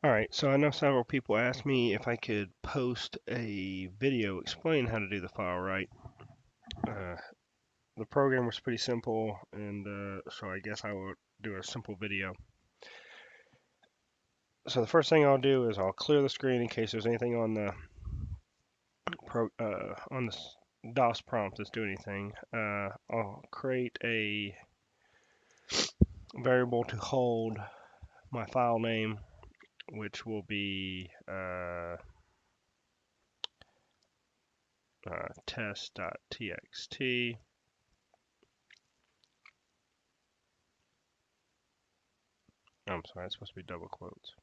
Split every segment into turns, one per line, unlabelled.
Alright, so I know several people asked me if I could post a video explaining how to do the file write. Uh, the program was pretty simple, and so I guess I will do a simple video. So the first thing I'll do is I'll clear the screen in case there's anything on the DOS prompt that's doing anything. I'll create a variable to hold my file name, which will be test.txt. I'm sorry, it's supposed to be double quotes.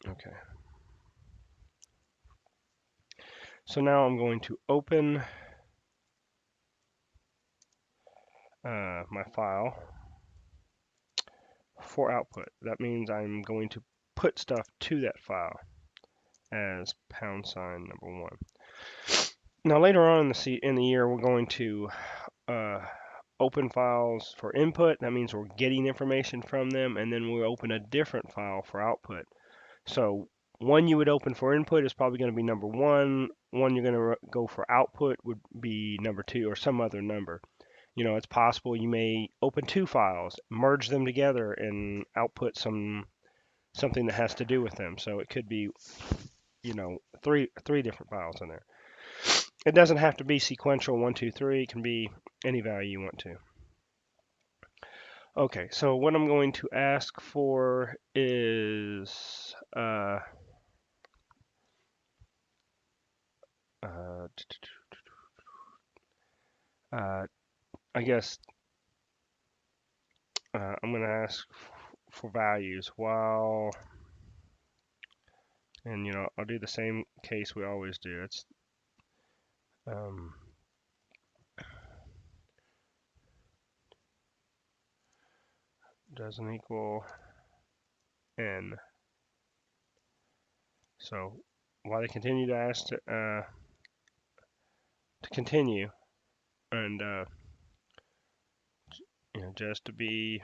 Okay. So now I'm going to open my file for output. That means I'm going to put stuff to that file as #1. Now later on in the year, we're going to open files for input. That means we're getting information from them, and then we'll open a different file for output. So one you would open for input is probably going to be #1. One you're going to go for output would be #2 or some other number. You know, it's possible you may open two files, merge them together, and output something that has to do with them. So it could be, you know, three different files in there. It doesn't have to be sequential 1, 2, 3. It can be any value you want to. Okay, so what I'm going to ask for is I guess I'm going to ask for values while, and you know, I'll do the same case we always do. It's doesn't equal n. So while they continue to ask to continue, and you know, just to be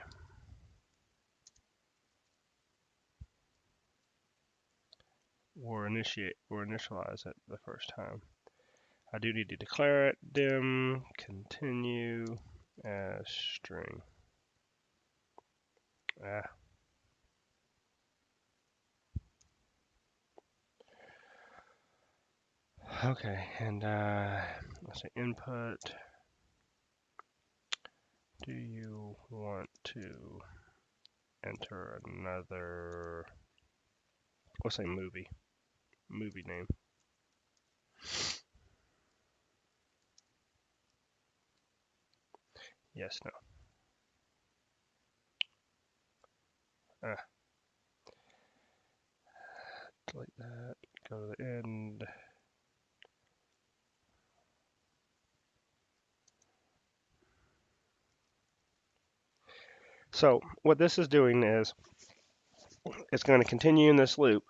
or initialize it the first time. I do need to declare it dim continue as string. Okay, and let's say input. Do you want to enter another, let's say movie name? Yes, no. Delete that, go to the end. So what this is doing is it's going to continue in this loop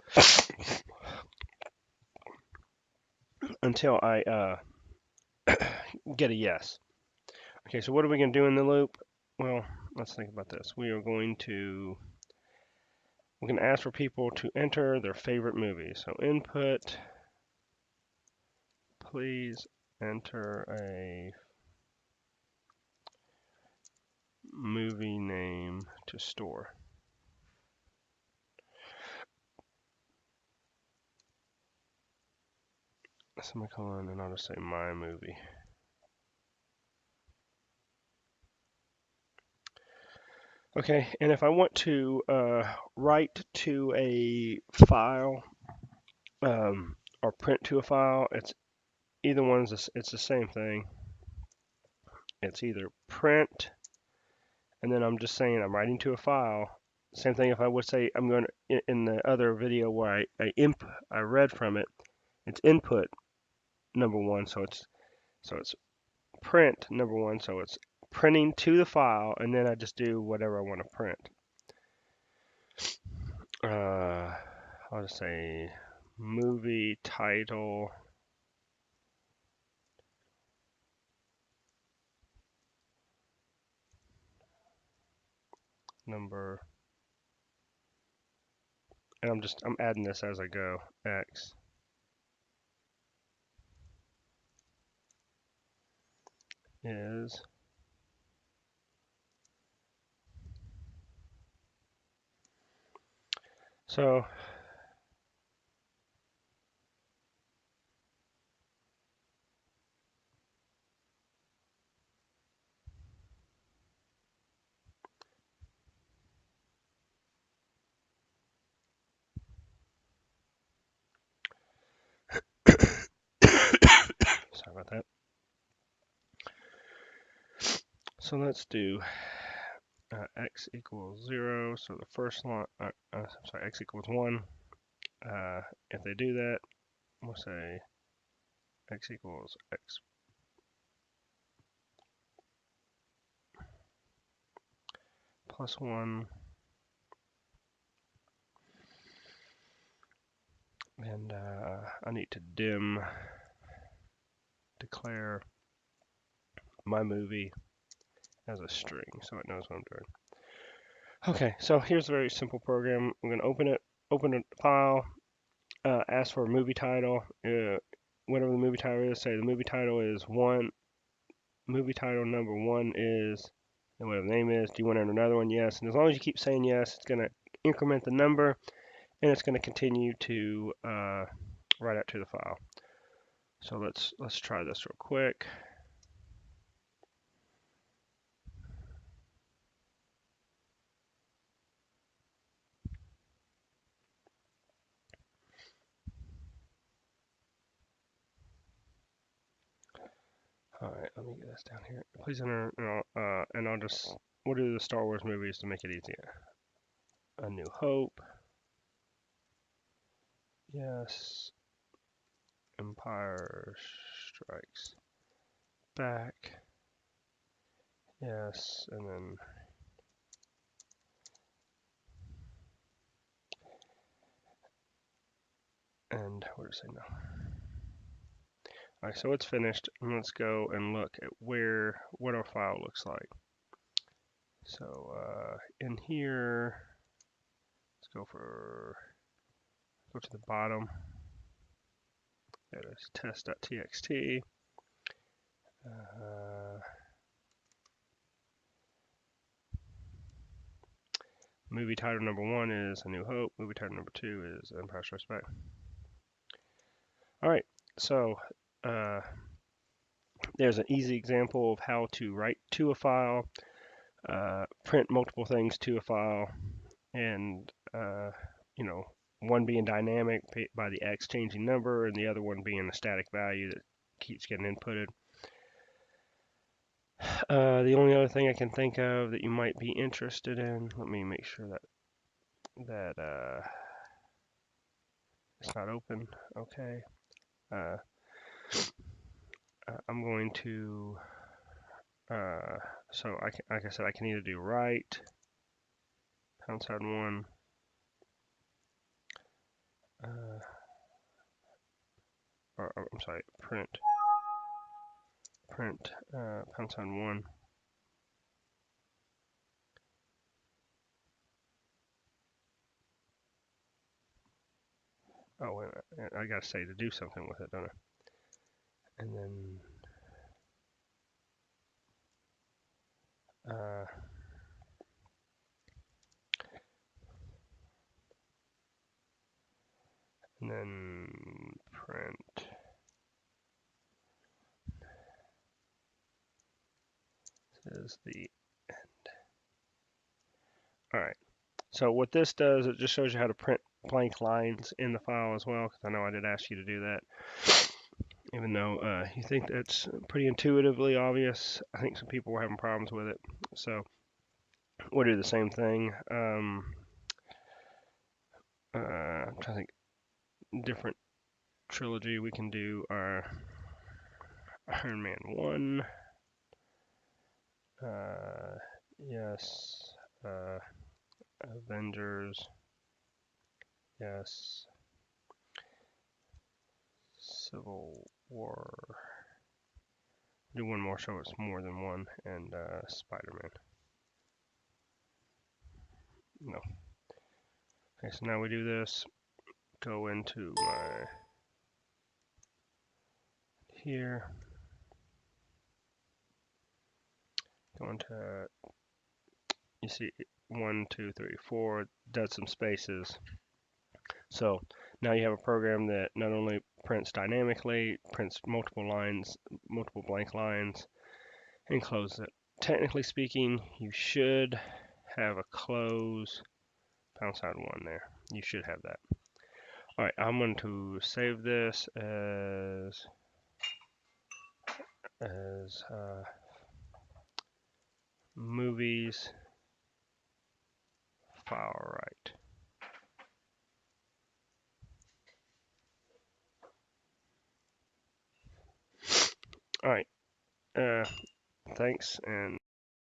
until I get a yes. Okay, so what are we going to do in the loop? Well, let's think about this. We're going to ask for people to enter their favorite movie. So input, please enter a movie name to store. Semicolon, and I'll just say my movie. Okay, and if I want to write to a file or print to a file, it's either one's it's the same thing. It's either print, and then I'm just saying I'm writing to a file. Same thing if I would say I'm going to, in the other video where I read from it, it's input #1, so it's print #1, so it's printing to the file, and then I just do whatever I want to print. I'll just say movie title number, and I'm adding this as I go, X is so sorry about that. So let's do x equals 0. So the first line, sorry, x equals 1. If they do that, we'll say x equals x plus 1. And I need to declare my movie as a string so it knows what I'm doing. Okay, so here's a very simple program. I'm going to open a file, ask for a movie title, whatever the movie title is. Say the movie title is movie title number 1 is, and whatever the name is. Do you want another one? Yes. And as long as you keep saying yes, it's going to increment the number, and it's going to continue to write out to the file. So let's try this real quick. All right, let me get this down here. Please enter, and we'll do the Star Wars movies to make it easier. A New Hope. Yes. Empire Strikes Back. Yes, and then what did I say no? All right, so it's finished. And let's go and look at what our file looks like. So in here, let's go to the bottom. That is test.txt. Movie title number 1 is A New Hope. Movie title number 2 is Empire Strikes Back. All right, so there's an easy example of how to write to a file, print multiple things to a file, and one being dynamic by the x changing number, and the other one being a static value that keeps getting inputted. The only other thing I can think of that you might be interested in, let me make sure that it's not open. Okay. I'm going to, so like I said, I can either do write, #1, or I'm sorry, print, #1. Oh, wait a minute. I gotta say to do something with it, don't I? And then, print. Is the end. All right. So what this does, it just shows you how to print blank lines in the file as well, because I know I did ask you to do that. Even though you think that's pretty intuitively obvious, I think some people were having problems with it. So we'll do the same thing. I'm trying to think. Different trilogy we can do our Iron Man 1. Yes. Avengers. Yes. Civil War. Do one more so it's more than one. And Spider-Man. no. Okay, so now we do this. Go into my here. Go into, you see 1, 2, 3, 4, does some spaces. So now you have a program that not only prints dynamically, prints multiple lines, multiple blank lines, and closes it. Technically speaking, you should have a close #1 there. You should have that. All right, I'm going to save this as movies FileWrite. All right, thanks and